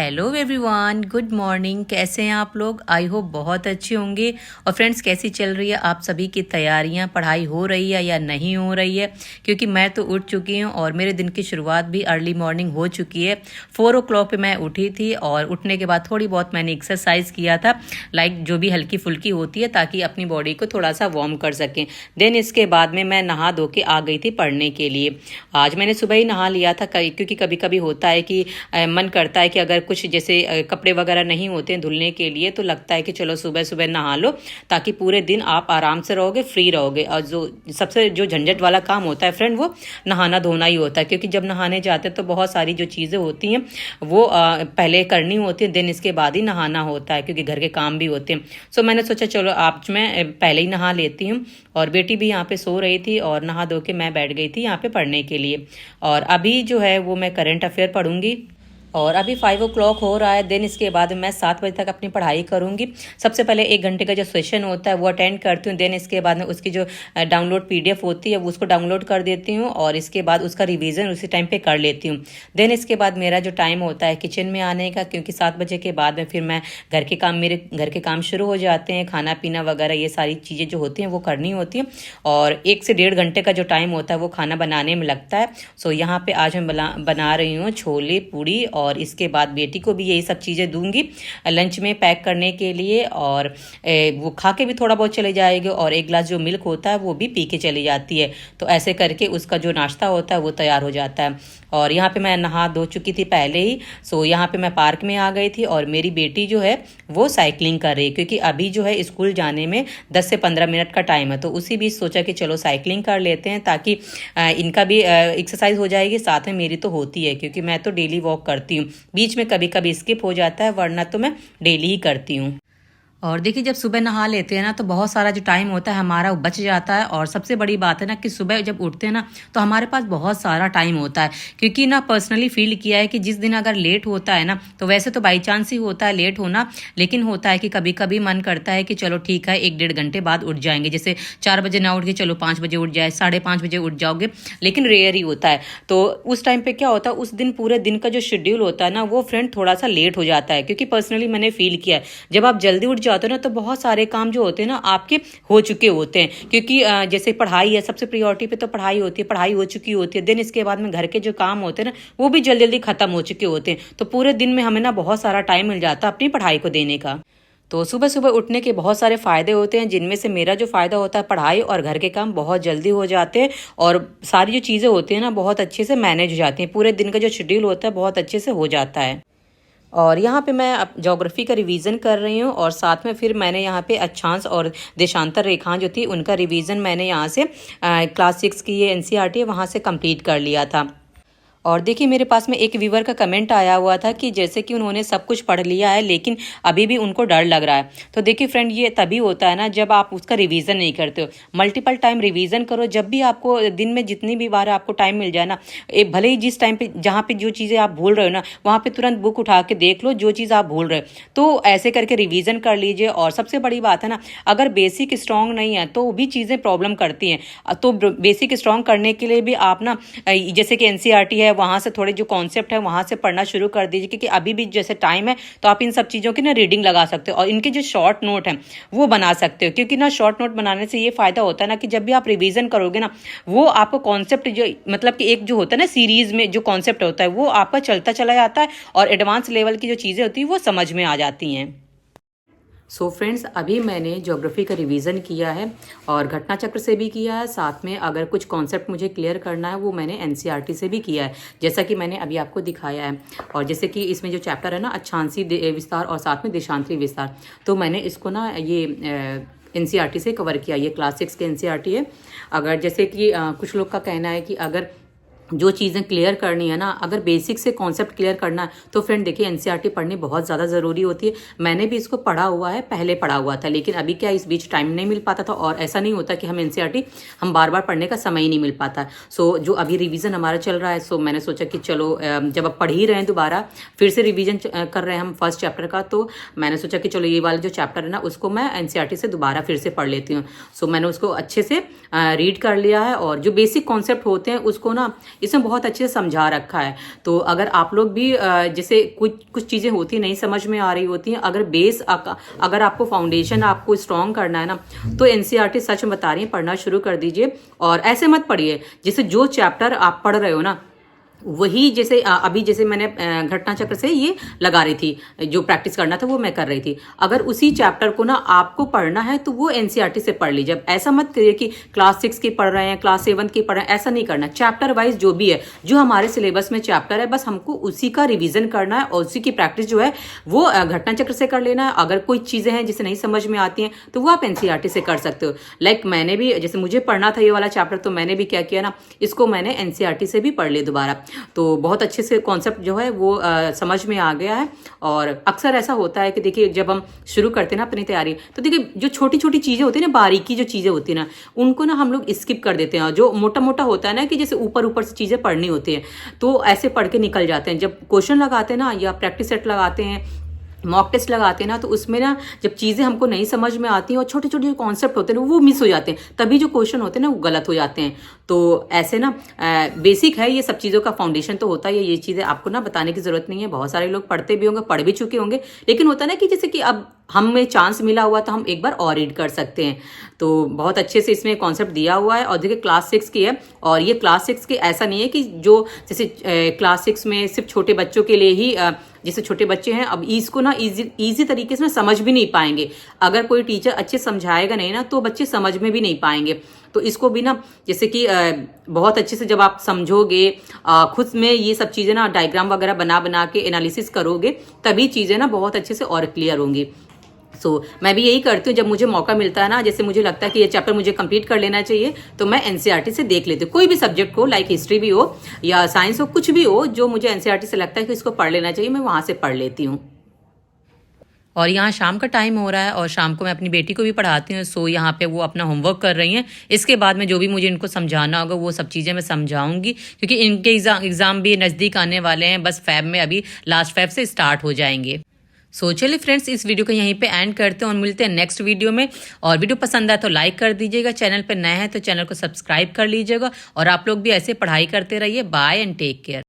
Hello everyone, good morning. कैसे हैं आप लोग? आई होप बहुत अच्छे होंगे। और फ्रेंड्स, कैसी चल रही है आप सभी की तैयारियां? पढ़ाई हो रही है या नहीं हो रही है? क्योंकि मैं तो उठ चुकी हूं और मेरे दिन की शुरुआत भी अर्ली मॉर्निंग हो चुकी है। 4 o'clock पे मैं उठी थी और उठने के बाद थोड़ी बहुत मैंने एक्सरसाइज किया था, लाइक जो भी हल्की फुल्की होती है, ताकि अपनी बॉडी को थोड़ा सा वार्म कर सकें। देन इसके बाद में मैं नहा धो के आ गई थी पढ़ने के लिए। आज मैंने सुबह ही नहा लिया था, क्योंकि कभी कभी होता है कि मन करता है कि अगर कुछ जैसे कपड़े वगैरह नहीं होते हैं धुलने के लिए, तो लगता है कि चलो सुबह सुबह नहा लो, ताकि पूरे दिन आप आराम से रहोगे, फ्री रहोगे। और जो सबसे जो झंझट वाला काम होता है फ्रेंड, वो नहाना धोना ही होता है। क्योंकि जब नहाने जाते हैं तो बहुत सारी जो चीज़ें होती हैं वो पहले करनी होती है, दिन इसके बाद ही नहाना होता है, क्योंकि घर के काम भी होते हैं। सो मैंने सोचा चलो आज मैं पहले ही नहा लेती हूँ। और बेटी भी यहाँ पे सो रही थी और नहा धो के मैं बैठ गई थी यहाँ पे पढ़ने के लिए। और अभी जो है वो मैं करंट अफेयर पढ़ूंगी। और अभी 5 o'clock हो रहा है। देन इसके बाद मैं 7 बजे तक अपनी पढ़ाई करूंगी। सबसे पहले 1 घंटे का जो सेशन होता है वो अटेंड करती हूँ। देन इसके बाद में उसकी जो डाउनलोड PDF होती है वो उसको डाउनलोड कर देती हूँ और इसके बाद उसका रिवीजन उसी टाइम पे कर लेती हूँ। देन इसके बाद मेरा जो टाइम होता है किचन में आने का, क्योंकि 7 बजे के बाद में फिर मैं मेरे घर के काम शुरू हो जाते हैं, खाना पीना वगैरह ये सारी चीज़ें जो होती हैं वो करनी होती हैं। और 1 से 1.5 घंटे का जो टाइम होता है वो खाना बनाने में लगता है। सो यहाँ पे आज मैं बना रही हूँ छोले पूड़ी, और इसके बाद बेटी को भी यही सब चीज़ें दूंगी लंच में पैक करने के लिए। और वो खा के भी थोड़ा बहुत चले जाएगी और 1 गिलास जो मिल्क होता है वो भी पी के चली जाती है। तो ऐसे करके उसका जो नाश्ता होता है वो तैयार हो जाता है। और यहाँ पे मैं नहा धो चुकी थी पहले ही। सो यहाँ पे मैं पार्क में आ गई थी और मेरी बेटी जो है वो साइकिलिंग कर रही है, क्योंकि अभी जो है स्कूल जाने में 10 से 15 मिनट का टाइम है। तो उसी बीच सोचा कि चलो साइकिलिंग कर लेते हैं, ताकि इनका भी एक्सरसाइज हो जाएगी, साथ में मेरी तो होती है, क्योंकि मैं तो डेली वॉक करती हूँ। बीच में कभी कभी स्किप हो जाता है, वरना तो मैं डेली ही करती हूँ। और देखिए, जब सुबह नहा लेते हैं ना तो बहुत सारा जो टाइम होता है हमारा वो बच जाता है। और सबसे बड़ी बात है ना कि सुबह जब उठते हैं ना तो हमारे पास बहुत सारा टाइम होता है। क्योंकि ना पर्सनली फील किया है कि जिस दिन अगर लेट होता है ना, तो वैसे तो बाई चांस ही होता है लेट होना, लेकिन होता है कि कभी कभी मन करता है कि चलो ठीक है 1-1.5 घंटे बाद उठ जाएंगे। जैसे 4 बजे ना उठ के चलो 5 बजे उठ जाए, 5:30 बजे उठ जाओगे, लेकिन रेयर ही होता है। तो उस टाइम पे क्या होता है, उस दिन पूरे दिन का जो शेड्यूल होता है ना वो फ्रेंड थोड़ा सा लेट हो जाता है। क्योंकि पर्सनली मैंने फील किया है, जब आप जल्दी उठ जाते हो ना तो बहुत सारे काम जो होते हैं ना आपके हो चुके होते हैं। क्योंकि जैसे पढ़ाई है, सबसे प्रायोरिटी पे तो पढ़ाई होती है, पढ़ाई हो चुकी होती है। देन इसके बाद में घर के जो काम होते हैं ना वो भी जल्दी जल्दी खत्म हो चुके होते हैं। तो पूरे दिन में हमें ना बहुत सारा टाइम मिल जाता है अपनी पढ़ाई को देने का। तो सुबह सुबह उठने के बहुत सारे फ़ायदे होते हैं, जिनमें से मेरा जो फ़ायदा होता है, पढ़ाई और घर के काम बहुत जल्दी हो जाते हैं और सारी जो चीज़ें होती हैं ना बहुत अच्छे से मैनेज हो जाती हैं। पूरे दिन का जो शेड्यूल होता है बहुत अच्छे से हो जाता है। और यहाँ पे मैं अब ज्योग्राफी का रिवीजन कर रही हूँ, और साथ में फिर मैंने यहाँ पे अक्षांश और देशांतर रेखाएं जो थी उनका रिवीजन मैंने यहाँ से क्लास 6 की ये NCERT है वहाँ से कंप्लीट कर लिया था। और देखिए, मेरे पास में एक व्यूवर का कमेंट आया हुआ था कि जैसे कि उन्होंने सब कुछ पढ़ लिया है लेकिन अभी भी उनको डर लग रहा है। तो देखिए फ्रेंड, ये तभी होता है ना जब आप उसका रिवीजन नहीं करते हो। मल्टीपल टाइम रिवीजन करो। जब भी आपको दिन में जितनी भी बार आपको टाइम मिल जाए ना, भले ही जिस टाइम पे जहाँ पे जो चीज़ें आप भूल रहे हो ना वहाँ पे तुरंत बुक उठा के देख लो जो चीज़ आप भूल रहे हो, तो ऐसे करके रिवीजन कर लीजिए। और सबसे बड़ी बात है ना, अगर बेसिक स्ट्रांग नहीं है तो भी चीज़ें प्रॉब्लम करती हैं। तो बेसिक स्ट्रांग करने के लिए भी आप ना जैसे कि NCERT है वहाँ से थोड़े जो कॉन्सेप्ट है वहाँ से पढ़ना शुरू कर दीजिए। क्योंकि अभी भी जैसे टाइम है तो आप इन सब चीज़ों की ना रीडिंग लगा सकते हो और इनके जो शॉर्ट नोट हैं वो बना सकते हो। क्योंकि ना शॉर्ट नोट बनाने से ये फ़ायदा होता है ना कि जब भी आप रिवीजन करोगे ना, वो आपको कॉन्सेप्ट जो मतलब कि एक जो होता है ना सीरीज में जो कॉन्सेप्ट होता है वो आपका चलता चला जाता है और एडवांस लेवल की जो चीज़ें होती हैं वो समझ में आ जाती हैं। सो फ्रेंड्स, अभी मैंने ज्योग्राफी का रिवीजन किया है और घटना चक्र से भी किया है। साथ में अगर कुछ कॉन्सेप्ट मुझे क्लियर करना है वो मैंने NCERT से भी किया है, जैसा कि मैंने अभी आपको दिखाया है। और जैसे कि इसमें जो चैप्टर है ना अक्षांशी विस्तार और साथ में देशांतरी विस्तार, तो मैंने इसको ना ये NCERT से कवर किया। ये क्लास 6 के NCERT है। अगर जैसे कि कुछ लोग का कहना है कि अगर जो चीज़ें क्लियर करनी है ना, अगर बेसिक से कॉन्सेप्ट क्लियर करना है तो फ्रेंड देखिए NCERT पढ़नी बहुत ज़्यादा ज़रूरी होती है। मैंने भी इसको पढ़ा हुआ है, पहले पढ़ा हुआ था, लेकिन अभी क्या इस बीच टाइम नहीं मिल पाता था। और ऐसा नहीं होता कि हम NCERT हम बार बार पढ़ने का समय ही नहीं मिल पाता। सो जो अभी रिवीजन हमारा चल रहा है, सो मैंने सोचा कि चलो जब अब पढ़ ही रहे हैं दोबारा फिर से रिवीजन कर रहे हैं हम फर्स्ट चैप्टर का, तो मैंने सोचा कि चलो ये वाला जो चैप्टर है ना उसको मैं NCERT से दोबारा फिर से पढ़ लेती हूँ। सो मैंने उसको अच्छे से रीड कर लिया है और जो बेसिक कॉन्सेप्ट होते हैं उसको ना इसमें बहुत अच्छे से समझा रखा है। तो अगर आप लोग भी जैसे कुछ चीज़ें होती नहीं समझ में आ रही होती हैं, अगर बेस अगर आपको फाउंडेशन आपको स्ट्रॉन्ग करना है ना, तो एनसीईआरटी सच में बता रही है, पढ़ना शुरू कर दीजिए। और ऐसे मत पढ़िए जैसे जो चैप्टर आप पढ़ रहे हो ना वही, जैसे अभी जैसे मैंने घटना चक्र से ये लगा रही थी, जो प्रैक्टिस करना था वो मैं कर रही थी। अगर उसी चैप्टर को ना आपको पढ़ना है तो वो एनसीईआरटी से पढ़ लीजिए। ऐसा मत करिए कि क्लास 6 की पढ़ रहे हैं, क्लास 7 की पढ़ रहे हैं, ऐसा नहीं करना। चैप्टर वाइज जो भी है, जो हमारे सिलेबस में चैप्टर है, बस हमको उसी का रिविजन करना है और उसी की प्रैक्टिस जो है वो घटना चक्र से कर लेना है। अगर कोई चीज़ें हैं जिसे नहीं समझ में आती हैं तो वो आप एनसीईआरटी से कर सकते हो। लाइक मैंने भी, जैसे मुझे पढ़ना था ये वाला चैप्टर, तो मैंने भी क्या किया ना, इसको मैंने एनसीईआरटी से भी पढ़ लिया दोबारा। तो बहुत अच्छे से कॉन्सेप्ट जो है वो समझ में आ गया है। और अक्सर ऐसा होता है कि देखिए जब हम शुरू करते हैं ना अपनी तैयारी, तो देखिए जो छोटी छोटी चीज़ें होती है ना, बारीकी जो चीज़ें होती है ना, उनको ना हम लोग स्किप कर देते हैं। जो मोटा मोटा होता है ना, कि जैसे ऊपर ऊपर से चीज़ें पढ़नी होती है, तो ऐसे पढ़ के निकल जाते हैं। जब क्वेश्चन लगाते हैं ना, या प्रैक्टिस सेट लगाते हैं, मॉक टेस्ट लगाते हैं ना, तो उसमें ना जब चीज़ें हमको नहीं समझ में आती हैं और छोटे छोटे जो कॉन्सेप्ट होते हैं ना वो मिस हो जाते हैं, तभी जो क्वेश्चन होते हैं ना वो गलत हो जाते हैं। तो ऐसे ना बेसिक है, ये सब चीज़ों का फाउंडेशन तो होता है। ये चीज़ें आपको ना बताने की ज़रूरत नहीं है, बहुत सारे लोग पढ़ते भी होंगे, पढ़ भी चुके होंगे। लेकिन होता है ना कि जैसे कि अब हमें चांस मिला हुआ तो हम एक बार और रीड कर सकते हैं। तो बहुत अच्छे से इसमें कॉन्सेप्ट दिया हुआ है। और देखिए क्लास 6 की है, और ये क्लास 6 की ऐसा नहीं है कि जो जैसे क्लास 6 में सिर्फ छोटे बच्चों के लिए ही, जैसे छोटे बच्चे हैं, अब इसको ना इजी तरीके से ना समझ भी नहीं पाएंगे। अगर कोई टीचर अच्छे समझाएगा नहीं ना, तो बच्चे समझ में भी नहीं पाएंगे। तो इसको भी ना जैसे कि बहुत अच्छे से जब आप समझोगे, खुद में ये सब चीज़ें ना डायग्राम वगैरह बना बना के एनालिसिस करोगे, तभी चीज़ें ना बहुत अच्छे से और क्लियर होंगी। मैं भी यही करती हूँ, जब मुझे मौका मिलता है ना, जैसे मुझे लगता है कि ये चैप्टर मुझे कंप्लीट कर लेना चाहिए, तो मैं एनसीईआरटी से देख लेती हूँ। कोई भी सब्जेक्ट हो, लाइक हिस्ट्री भी हो या साइंस हो, कुछ भी हो, जो मुझे एनसीईआरटी से लगता है कि इसको पढ़ लेना चाहिए, मैं वहाँ से पढ़ लेती हूँ। और यहाँ शाम का टाइम हो रहा है और शाम को मैं अपनी बेटी को भी पढ़ाती हूँ। सो यहाँ पे वो अपना होमवर्क कर रही हैं। इसके बाद में जो भी मुझे इनको समझाना होगा वो सब चीज़ें मैं समझाऊंगी, क्योंकि इनके एग्ज़ाम भी नज़दीक आने वाले हैं। बस फैब में, अभी लास्ट फैब से स्टार्ट हो जाएंगे। सो चलिए फ्रेंड्स, इस वीडियो को यहीं पे एंड करते हैं और मिलते हैं नेक्स्ट वीडियो में। और वीडियो पसंद आए तो लाइक कर दीजिएगा, चैनल पे नए हैं तो चैनल को सब्सक्राइब कर लीजिएगा। और आप लोग भी ऐसे पढ़ाई करते रहिए। Bye and take care.